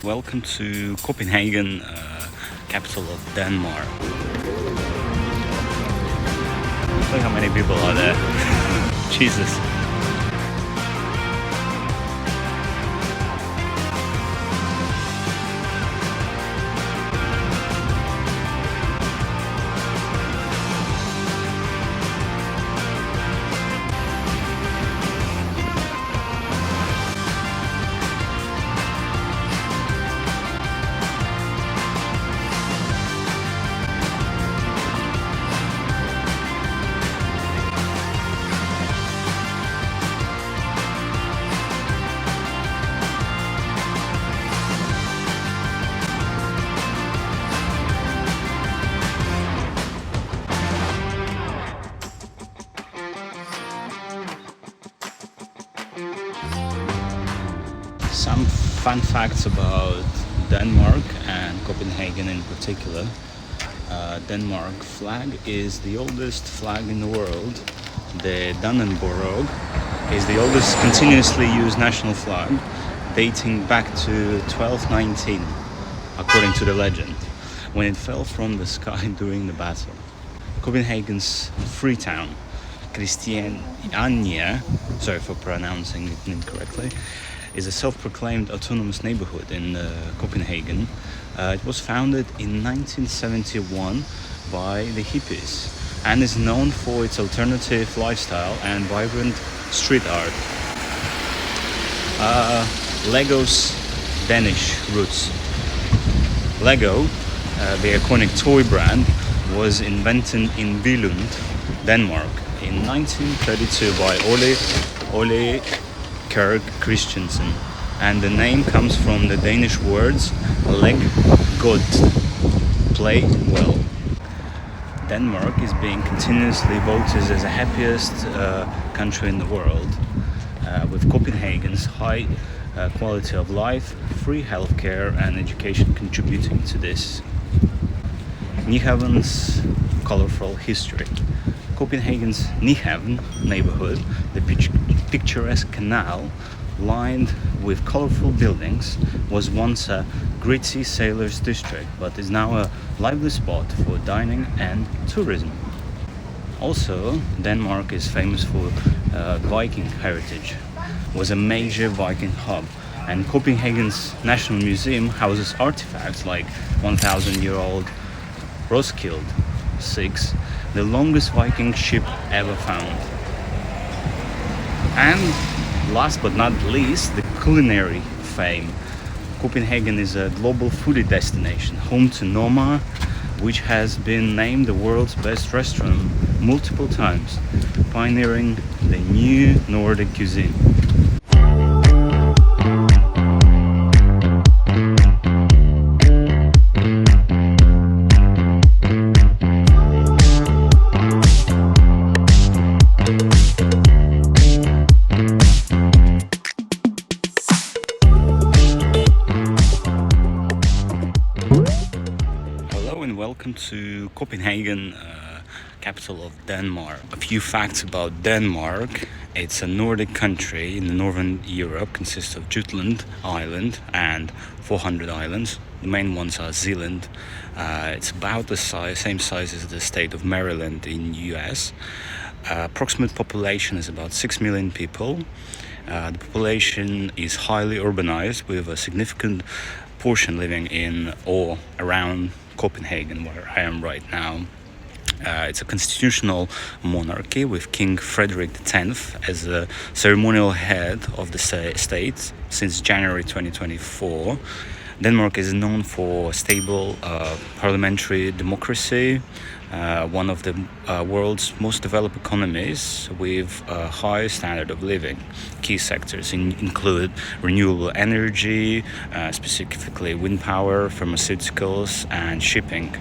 Welcome to Copenhagen, capital of Denmark. Look how many people are there. Jesus. Some fun facts about Denmark and Copenhagen in particular. Denmark flag is the oldest flag in the world. The Dannenborg is the oldest continuously used national flag, dating back to 1219, according to the legend, when it fell from the sky during the battle. Copenhagen's free town, Christiania, sorry for pronouncing it incorrectly, is a self-proclaimed autonomous neighborhood in Copenhagen. It was founded in 1971 by the hippies and is known for its alternative lifestyle and vibrant street art. Lego's Danish roots. Lego, the iconic toy brand, was invented in Billund, Denmark in 1932 by Ole Kirk Christensen, and the name comes from the Danish words leg godt, play well. Denmark is being continuously voted as the happiest country in the world, with Copenhagen's high quality of life, free healthcare and education contributing to this. Nyhaven's colorful history. Copenhagen's Nyhavn neighborhood, the picturesque canal lined with colorful buildings, was once a gritty sailors' district, but is now a lively spot for dining and tourism. Also, Denmark is famous for Viking heritage, was a major Viking hub, and Copenhagen's National Museum houses artifacts like 1,000-year-old Roskilde 6, the longest Viking ship ever found. And last but not least, the culinary fame. Copenhagen is a global foodie destination, home to Noma, which has been named the world's best restaurant multiple times, pioneering the new Nordic cuisine. Welcome to Copenhagen, capital of Denmark. A few facts about Denmark. It's a Nordic country in the northern Europe, consists of Jutland Island and 400 islands. The main ones are Zealand. It's about the same size as the state of Maryland in US. Approximate population is about 6 million people. The population is highly urbanized, with a significant portion living in or around Copenhagen, where I am right now. It's a constitutional monarchy with King Frederick X as the ceremonial head of the state since January 2024. Denmark is known for stable parliamentary democracy, one of the world's most developed economies with a high standard of living. Key sectors include renewable energy, specifically wind power, pharmaceuticals and shipping.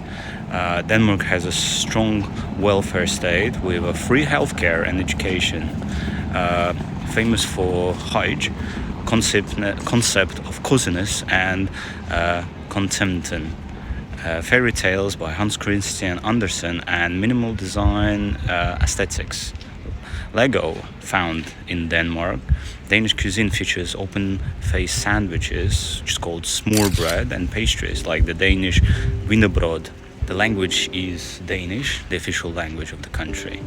Denmark has a strong welfare state with a free healthcare and education, famous for hygiene, concept of coziness and contempt. Fairy tales by Hans Christian Andersen and minimal design aesthetics. Lego, found in Denmark. Danish cuisine features open-faced sandwiches, which is called smørrebrød, and pastries like the Danish wienerbrød. The language is Danish, the official language of the country.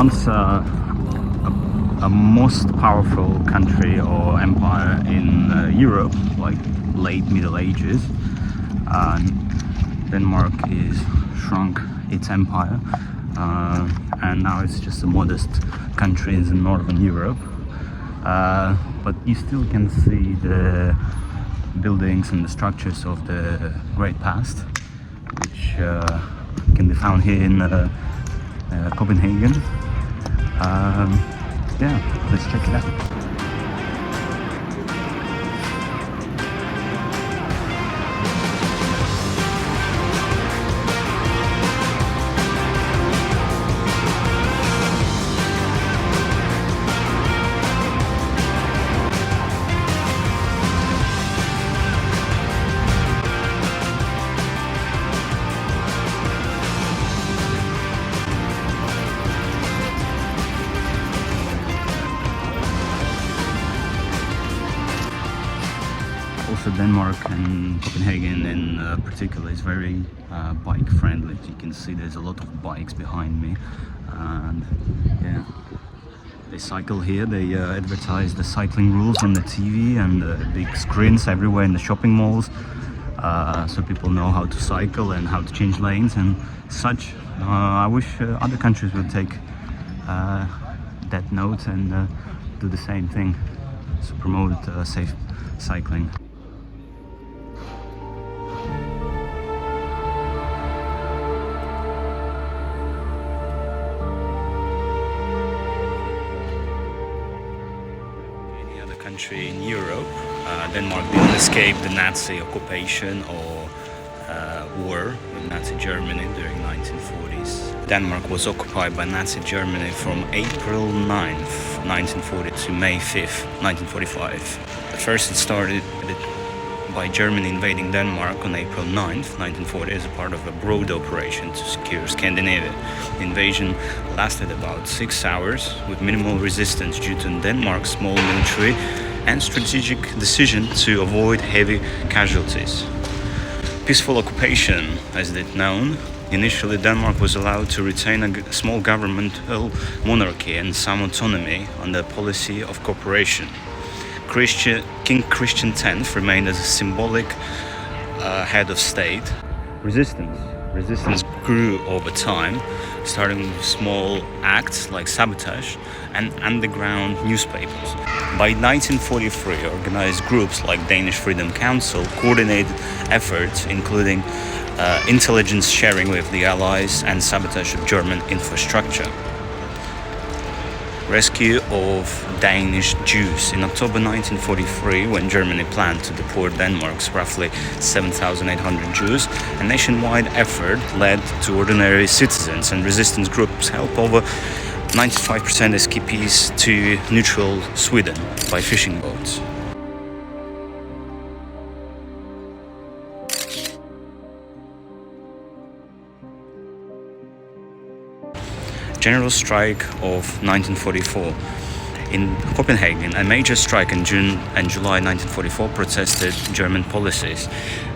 Once a most powerful country or empire in Europe, like late Middle Ages, Denmark is shrunk its empire, and now it's just a modest country in northern Europe. But you still can see the buildings and the structures of the great past, which can be found here in Copenhagen. Yeah, let's check it out. Also, Denmark and Copenhagen in particular is very bike friendly. You can see there's a lot of bikes behind me, and yeah, they cycle here. They advertise the cycling rules on the TV and big screens everywhere in the shopping malls, so people know how to cycle and how to change lanes and such. I wish other countries would take that note and do the same thing to promote safe cycling. Country in Europe, Denmark didn't escape the Nazi occupation or war with Nazi Germany during 1940s. Denmark was occupied by Nazi Germany from April 9th, 1940 to May 5th, 1945. First it started by Germany invading Denmark on April 9th, 1940 as a part of a broad operation to secure Scandinavia. The invasion lasted about 6 hours with minimal resistance due to Denmark's small military and strategic decision to avoid heavy casualties. Peaceful occupation, as it known. Initially, Denmark was allowed to retain a small governmental monarchy and some autonomy under the policy of cooperation. King Christian X remained as a symbolic head of state. Resistance grew over time, starting with small acts like sabotage and underground newspapers. By 1943, organized groups like Danish Freedom Council coordinated efforts including intelligence sharing with the Allies and sabotage of German infrastructure. Rescue of Danish Jews. In October 1943, when Germany planned to deport Denmark's roughly 7,800 Jews, a nationwide effort led to ordinary citizens and resistance groups help over 95% escapees to neutral Sweden by fishing boats. General strike of 1944. In Copenhagen, a major strike in June and July 1944 protested German policies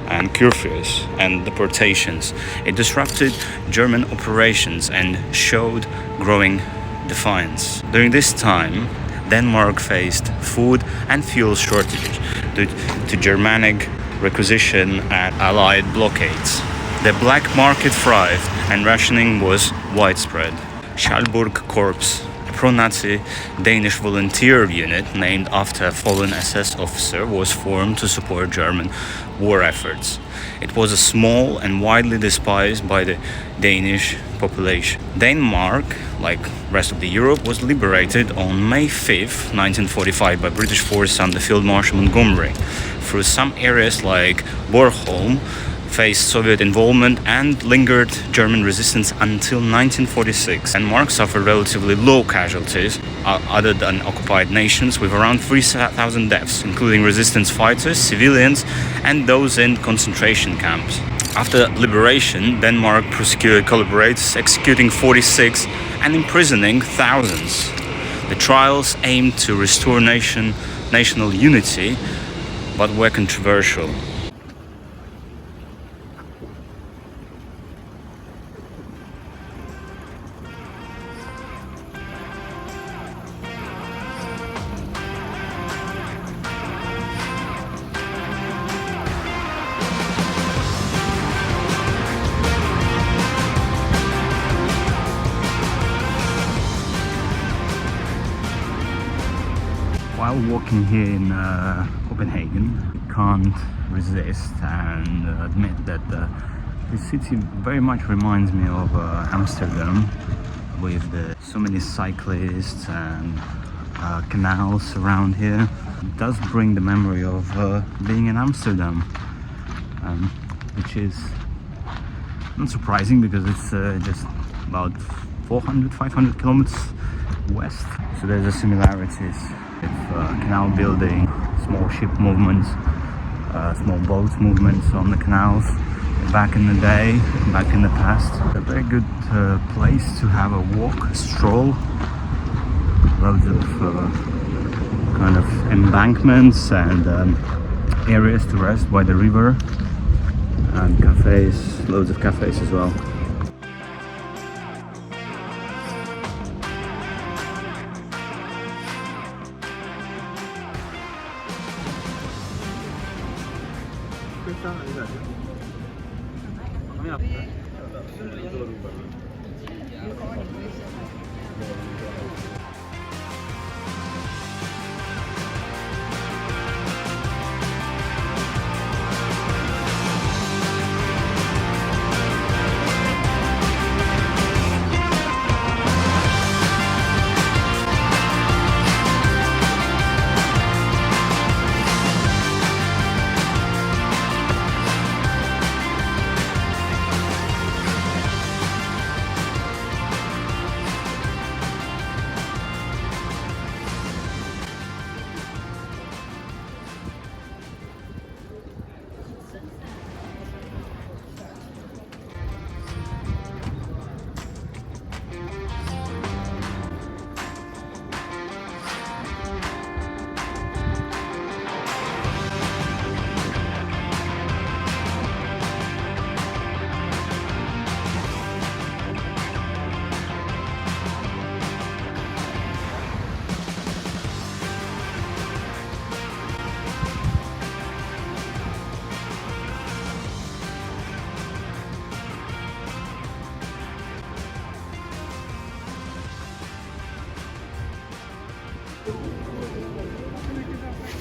and curfews and deportations. It disrupted German operations and showed growing defiance. During this time, Denmark faced food and fuel shortages due to Germanic requisition and Allied blockades. The black market thrived and rationing was widespread. Schalburg Corps, a pro-Nazi Danish volunteer unit named after a fallen SS officer, was formed to support German war efforts. It was a small and widely despised by the Danish population. Denmark, like rest of the Europe, was liberated on May 5th, 1945 by British forces under Field Marshal Montgomery. Through some areas like Bornholm faced Soviet involvement and lingered German resistance until 1946. Denmark suffered relatively low casualties other than occupied nations, with around 3,000 deaths, including resistance fighters, civilians, and those in concentration camps. After liberation, Denmark prosecuted collaborators, executing 46 and imprisoning thousands. The trials aimed to restore national unity, but were controversial. While walking here in Copenhagen, I can't resist and admit that the city very much reminds me of Amsterdam, with so many cyclists and canals around here. It does bring the memory of being in Amsterdam, which is not surprising because it's just about 400-500 kilometers west. So there's a similarities with canal building, small ship movements, small boat movements on the canals back in the day, back in the past. A very good place to have a walk, a stroll. Loads of kind of embankments and areas to rest by the river, and cafes, loads of cafes as well.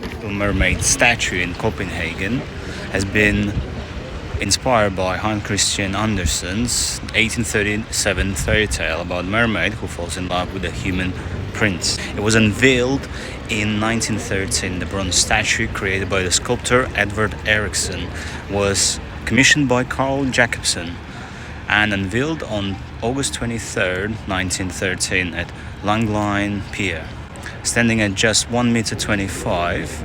Little Mermaid statue in Copenhagen has been inspired by Hans Christian Andersen's 1837 fairy tale about a mermaid who falls in love with a human prince. It was unveiled in 1913. The bronze statue, created by the sculptor Edvard Eriksson, was commissioned by Carl Jacobsen and unveiled on August 23rd, 1913 at Langline Pier. Standing at just 1.25 meters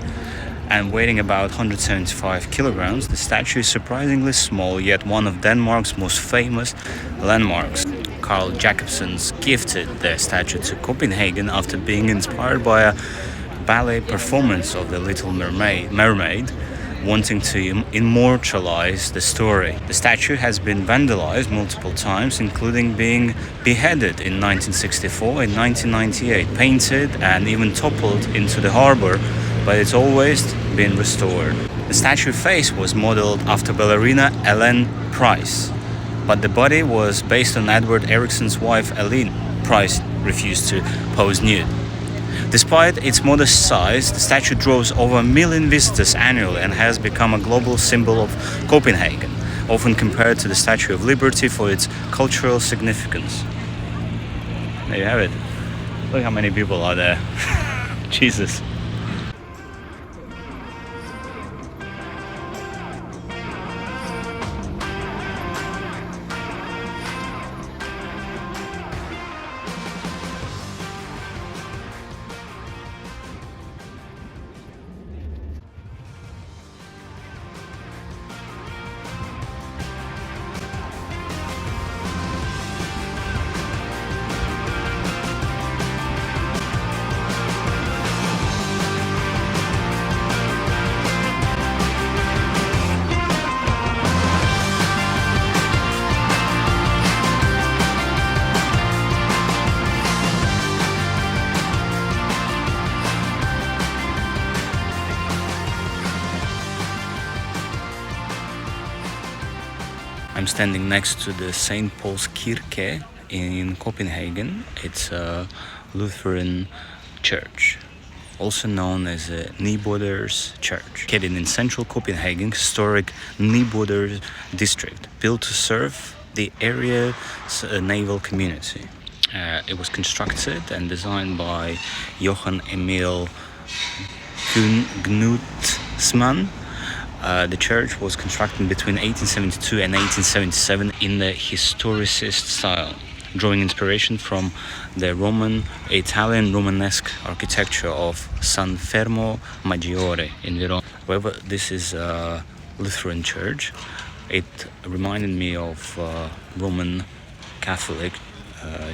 and weighing about 175 kilograms, the statue is surprisingly small, yet one of Denmark's most famous landmarks. Carl Jacobsen's gifted the statue to Copenhagen after being inspired by a ballet performance of The Little Mermaid, wanting to immortalize the story. The statue has been vandalized multiple times, including being beheaded in 1964 and 1998, painted and even toppled into the harbor, but it's always been restored. The statue face was modeled after ballerina Ellen Price, but the body was based on Edvard Eriksson's wife Ellen Price refused to pose nude. Despite its modest size, the statue draws over 1 million visitors annually and has become a global symbol of Copenhagen, often compared to the Statue of Liberty for its cultural significance. There you have it. Look how many people are there. Jesus. I'm standing next to the St. Paul's Kirke in Copenhagen. It's a Lutheran church, also known as a Nyboder's Church, located in central Copenhagen, historic Nyboder district, built to serve the area's naval community. It was constructed and designed by Johan Emil Knutsman. The church was constructed between 1872 and 1877 in the historicist style, drawing inspiration from the Italian Romanesque architecture of San Fermo Maggiore in Verona. However, this is a Lutheran church. It reminded me of Roman Catholic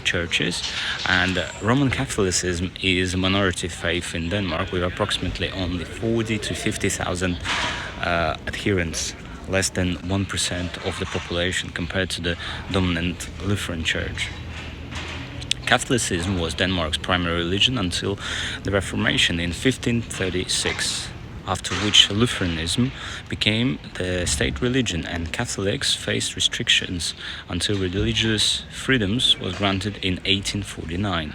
churches, and Roman Catholicism is a minority faith in Denmark with approximately only 40 to 50,000 adherents, less than 1% of the population compared to the dominant Lutheran Church. Catholicism was Denmark's primary religion until the Reformation in 1536, after which Lutheranism became the state religion and Catholics faced restrictions until religious freedoms was granted in 1849.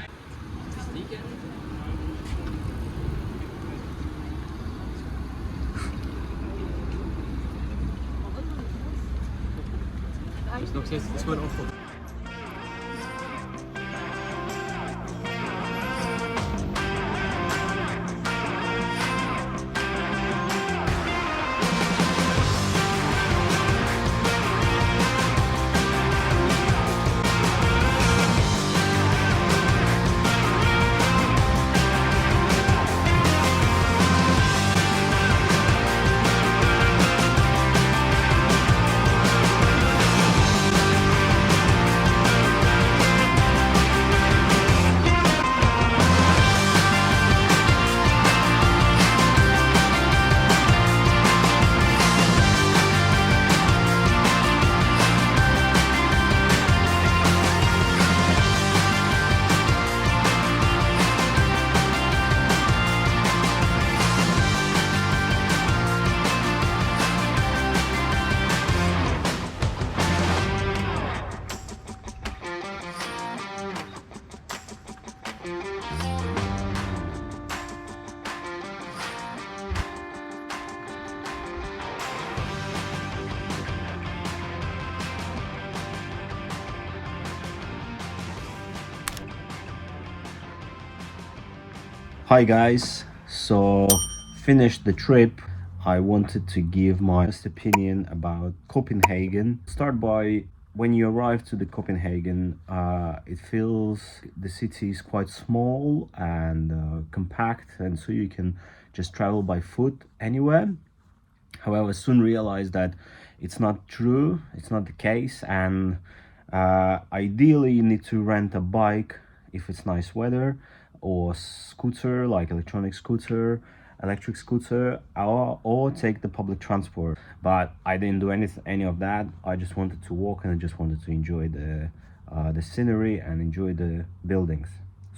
Hi guys, so finished the trip. I wanted to give my honest opinion about Copenhagen. Start by when you arrive to the Copenhagen, it feels the city is quite small and compact, and so you can just travel by foot anywhere. However, soon realized that it's not true, it's not the case, and ideally you need to rent a bike if it's nice weather, or scooter like electric scooter, or take the public transport. But I didn't do any of that. I just wanted to walk and I just wanted to enjoy the scenery and enjoy the buildings.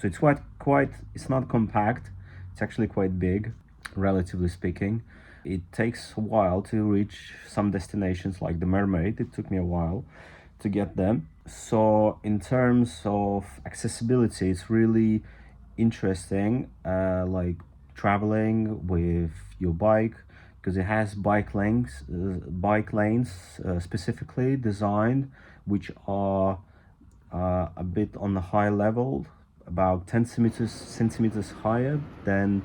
So it's quite it's not compact, it's actually quite big, relatively speaking. It takes a while to reach some destinations like the Mermaid. It took me a while to get them. So in terms of accessibility, it's really interesting, like traveling with your bike, because it has bike lanes specifically designed, which are a bit on the high level, about 10 centimeters higher than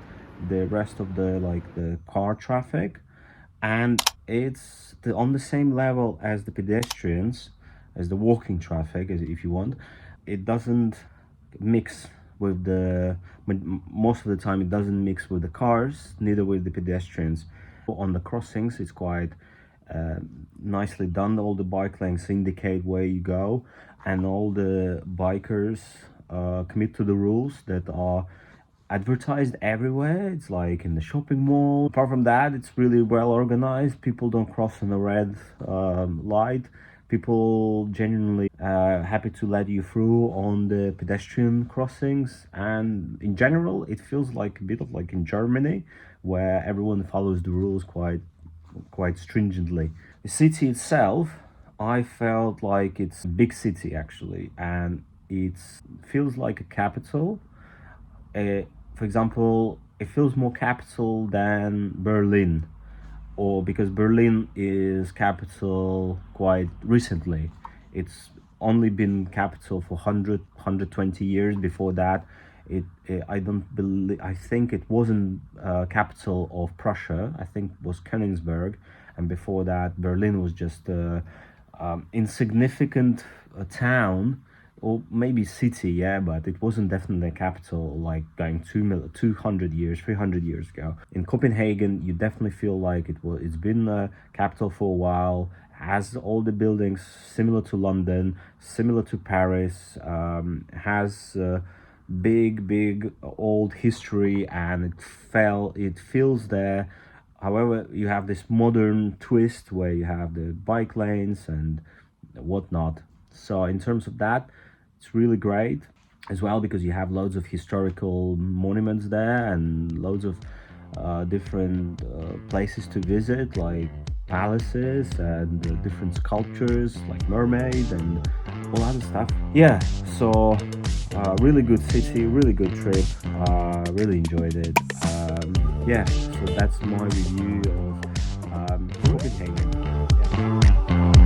the rest of the the car traffic, and on the same level as the pedestrians, as the walking traffic, as if you want. It doesn't mix with most of the time it doesn't mix with the cars, neither with the pedestrians. On the crossings, it's quite uh, nicely done. All the bike lanes indicate where you go, and all the bikers commit to the rules that are advertised everywhere. It's like in the shopping mall. Apart from that, it's really well organized. People don't cross on the red light. People genuinely happy to let you through on the pedestrian crossings, and in general it feels like a bit of like in Germany, where everyone follows the rules quite stringently. The city itself, I felt like it's a big city actually, and it feels like a capital. uh, for example, it feels more capital than Berlin, or because Berlin is capital quite recently. It's only been capital for 120 years. Before that, I don't believe, I think it wasn't capital of Prussia. I think it was Königsberg, and before that, Berlin was just a insignificant town, or maybe city, yeah, but it wasn't definitely a capital like going 200 years, 300 years ago. In Copenhagen, you definitely feel like it's been a capital for a while, has all the buildings similar to London, similar to Paris, has big old history, and it feels there. However, you have this modern twist where you have the bike lanes and whatnot. So in terms of that, it's really great as well, because you have loads of historical monuments there and loads of different places to visit, like palaces and different sculptures like mermaids and all other stuff. Yeah, so really good city, really good trip. Really enjoyed it. Yeah, so that's my review of Copenhagen. Yeah.